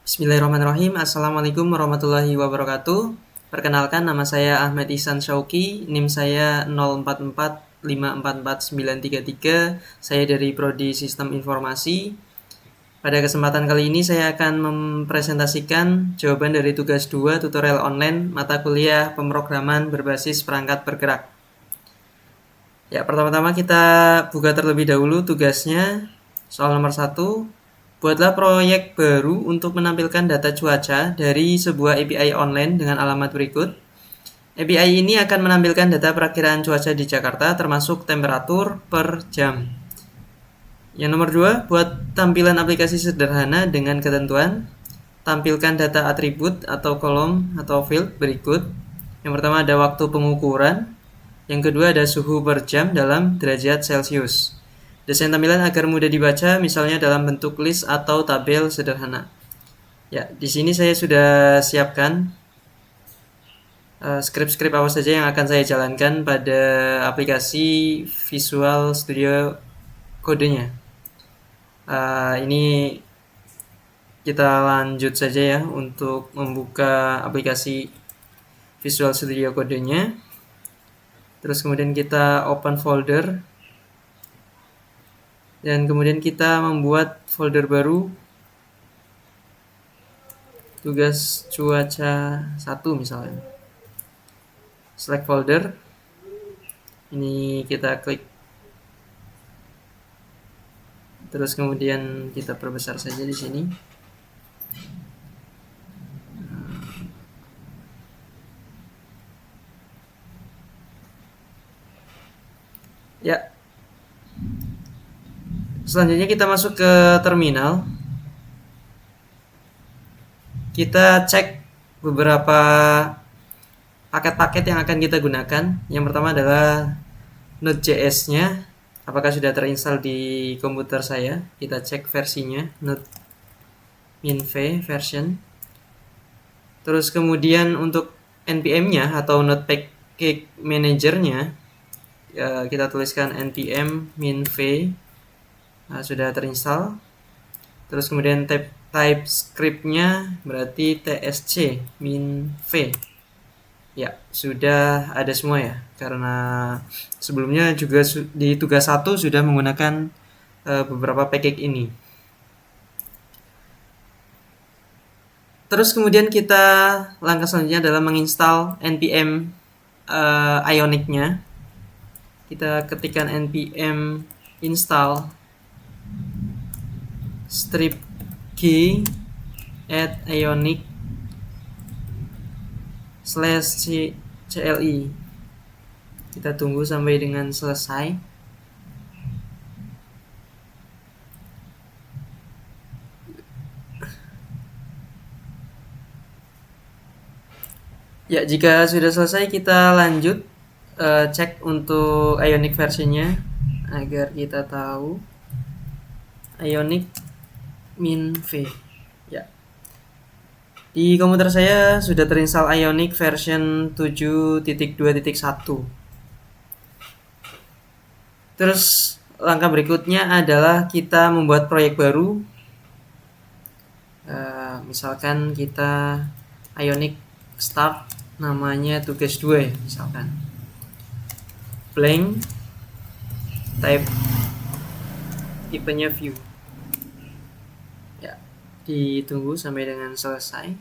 Bismillahirrahmanirrahim. Assalamualaikum warahmatullahi wabarakatuh. Perkenalkan, nama saya Ahmad Ihsan Syauqi. NIM saya 0445444933. Saya dari Prodi Sistem Informasi. Pada kesempatan kali ini saya akan mempresentasikan jawaban dari tugas 2 tutorial online mata kuliah pemrograman berbasis perangkat bergerak. Ya, pertama-tama kita buka terlebih dahulu tugasnya. Soal nomor 1. Buatlah proyek baru untuk menampilkan data cuaca dari sebuah API online dengan alamat berikut. API ini akan menampilkan data perakiraan cuaca di Jakarta termasuk temperatur per jam. Yang nomor 2, buat tampilan aplikasi sederhana dengan ketentuan. Tampilkan data atribut atau kolom atau field berikut. Yang pertama ada waktu pengukuran. Yang kedua ada suhu per jam dalam derajat Celcius. Desain tampilan agar mudah dibaca, misalnya dalam bentuk list atau tabel sederhana. Ya, di sini saya sudah siapkan skrip-skrip apa saja yang akan saya jalankan pada aplikasi Visual Studio Code-nya. Ini kita lanjut saja ya untuk membuka aplikasi Visual Studio Code-nya. Terus kemudian kita open folder. Dan kemudian kita membuat folder baru tugas cuaca 1 misalnya. Select folder. Ini kita klik. Terus kemudian kita perbesar saja di sini. Ya. Selanjutnya kita masuk ke terminal. Kita cek beberapa paket-paket yang akan kita gunakan. Yang pertama adalah Node.js-nya. Apakah sudah terinstall di komputer saya? Kita cek versinya, Node-minv version. Terus kemudian untuk npm-nya atau Node Package Manager-nya, kita tuliskan npm minv. Sudah terinstall. Terus kemudian type script-nya berarti tsc minv. Ya, sudah ada semua ya. Karena sebelumnya juga di tugas 1 sudah menggunakan beberapa package ini. Terus kemudian kita langkah selanjutnya adalah menginstal npm Ionic-nya. Kita ketikkan npm install strip g add ionic /cli. Kita tunggu sampai dengan selesai. Ya, jika sudah selesai kita lanjut cek untuk ionic versinya agar kita tahu. Ionic minv. Ya. Di komputer saya sudah terinstall Ionic version 7.2.1. Terus langkah berikutnya adalah kita membuat proyek baru. Misalkan kita Ionic start, namanya tugas 2 ya, misalkan. Blank, type tipenya view. Ya, ditunggu sampai dengan selesai.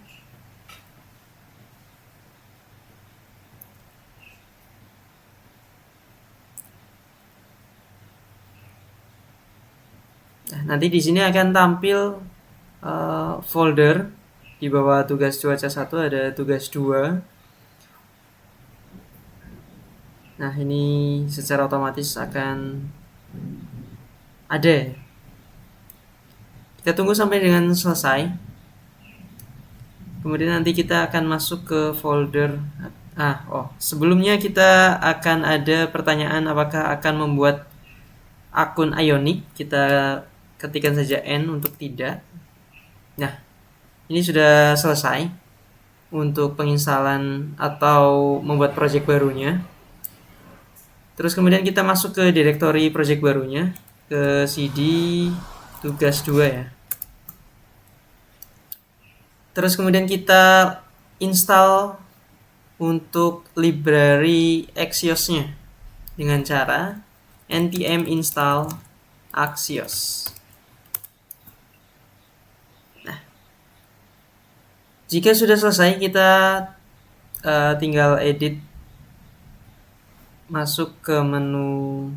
Nah, nanti di sini akan tampil folder di bawah tugas cuaca 1 ada tugas 2. Nah, ini secara otomatis akan ada. Kita tunggu sampai dengan selesai. Kemudian nanti kita akan masuk ke folder. Sebelumnya kita akan ada pertanyaan apakah akan membuat akun Ionic. Kita ketikkan saja N untuk tidak. Nah, ini sudah selesai untuk penginstalan atau membuat project barunya. Terus kemudian kita masuk ke direktori project barunya, ke cd tugas 2 ya. Terus kemudian kita install untuk library Axios-nya dengan cara npm install Axios. Nah, jika sudah selesai, kita tinggal edit, masuk ke menu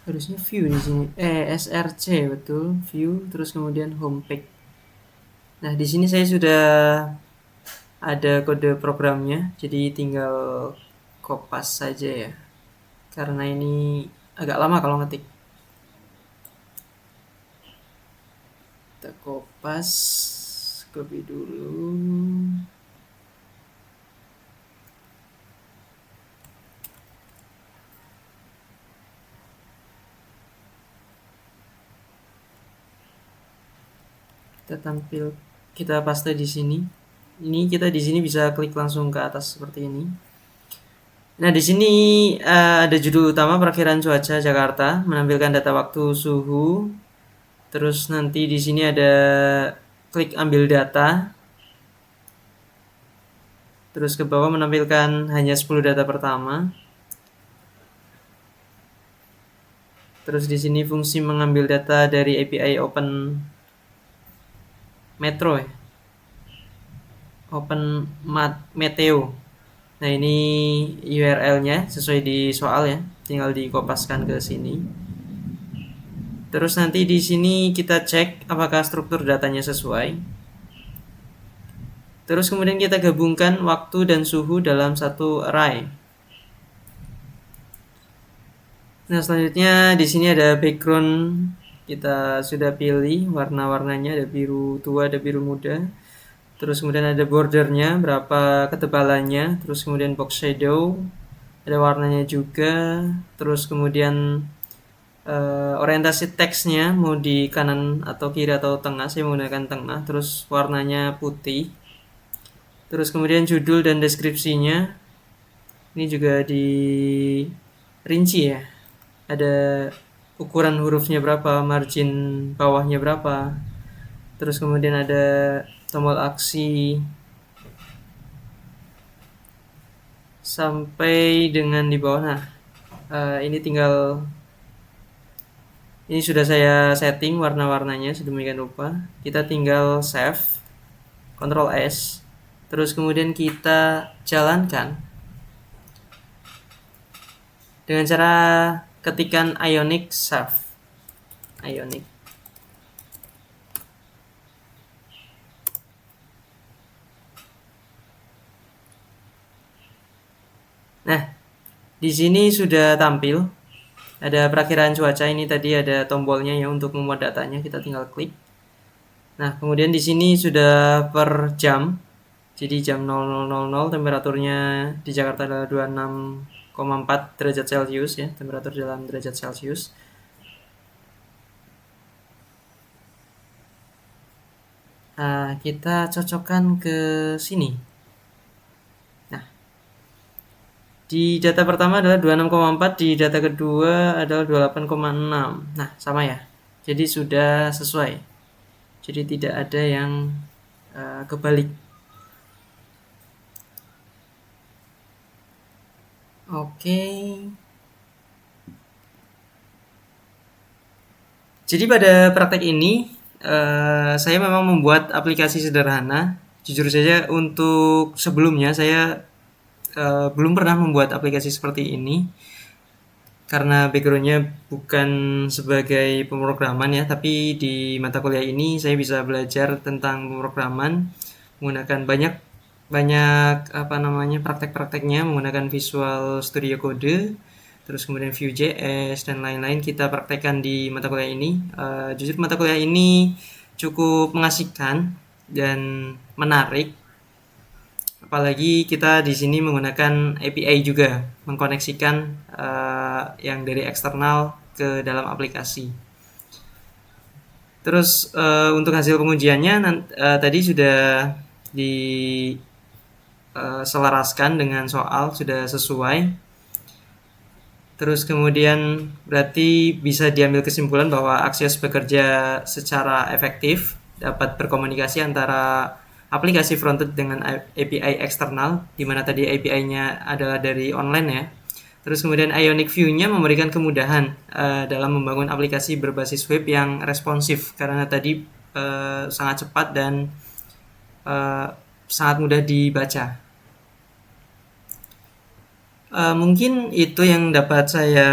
harusnya view di sini, src betul, view, terus kemudian homepage. Nah, di sini saya sudah ada kode programnya, jadi tinggal kopas saja ya, karena ini agak lama kalau ngetik. Kita kopas, copy dulu. Kita paste di sini. Ini kita di sini bisa klik langsung ke atas seperti ini. Nah, di sini ada judul utama perakiraan cuaca Jakarta, menampilkan data waktu, suhu. Terus nanti di sini ada klik ambil data. Terus ke bawah menampilkan hanya 10 data pertama. Terus di sini fungsi mengambil data dari API Open Metro ya. Open Meteo. Nah, ini URL-nya sesuai di soal ya. Tinggal dikopaskan ke sini. Terus nanti di sini kita cek apakah struktur datanya sesuai. Terus kemudian kita gabungkan waktu dan suhu dalam satu array. Nah, selanjutnya di sini ada background, kita sudah pilih warna-warnanya, ada biru tua, ada biru muda. Terus kemudian ada bordernya, berapa ketebalannya. Terus kemudian box shadow, ada warnanya juga. Terus kemudian orientasi teksnya mau di kanan atau kiri atau tengah, saya menggunakan tengah. Terus warnanya putih. Terus kemudian judul dan deskripsinya ini juga di rinci ya, ada ukuran hurufnya berapa, margin bawahnya berapa. Terus kemudian ada tombol aksi sampai dengan di bawah. Nah, ini sudah saya setting warna-warnanya sedemikian rupa. Kita tinggal save, Ctrl S, terus kemudian kita jalankan dengan cara ketikan Ionic save. Ionic. Nah, di sini sudah tampil. Ada perakiraan cuaca, ini tadi ada tombolnya ya untuk memuat datanya, kita tinggal klik. Nah, kemudian di sini sudah per jam. Jadi jam 00.00 temperaturnya di Jakarta adalah 26,4 derajat Celcius ya, temperatur dalam derajat Celcius. Kita cocokkan ke sini. Nah, di data pertama adalah 26,4, di data kedua adalah 28,6. Nah, sama ya. Jadi sudah sesuai. Jadi tidak ada yang kebalik. Oke. Jadi pada praktek ini saya memang membuat aplikasi sederhana. Jujur saja untuk sebelumnya saya belum pernah membuat aplikasi seperti ini. Karena backgroundnya bukan sebagai pemrograman ya, tapi di mata kuliah ini saya bisa belajar tentang pemrograman menggunakan banyak praktek-prakteknya menggunakan Visual Studio Code, terus kemudian Vue.js dan lain-lain kita praktekkan di mata kuliah ini. Jujur mata kuliah ini cukup mengasihkan dan menarik. Apalagi kita di sini menggunakan API juga, mengkoneksikan yang dari eksternal ke dalam aplikasi. Terus untuk hasil pengujiannya tadi sudah selaraskan dengan soal, sudah sesuai. Terus kemudian berarti bisa diambil kesimpulan bahwa Axios bekerja secara efektif, dapat berkomunikasi antara aplikasi frontend dengan API eksternal, di mana tadi API-nya adalah dari online ya. Terus kemudian Ionic View-nya memberikan kemudahan dalam membangun aplikasi berbasis web yang responsif, karena tadi sangat cepat dan sangat mudah dibaca. Mungkin itu yang dapat saya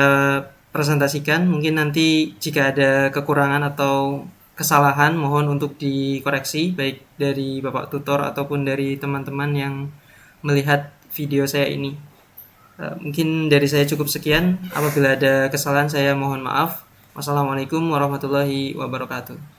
presentasikan. Mungkin nanti jika ada kekurangan atau kesalahan mohon untuk dikoreksi, baik dari Bapak tutor ataupun dari teman-teman yang melihat video saya ini. Mungkin dari saya cukup sekian. Apabila ada kesalahan saya mohon maaf. Wassalamualaikum warahmatullahi wabarakatuh.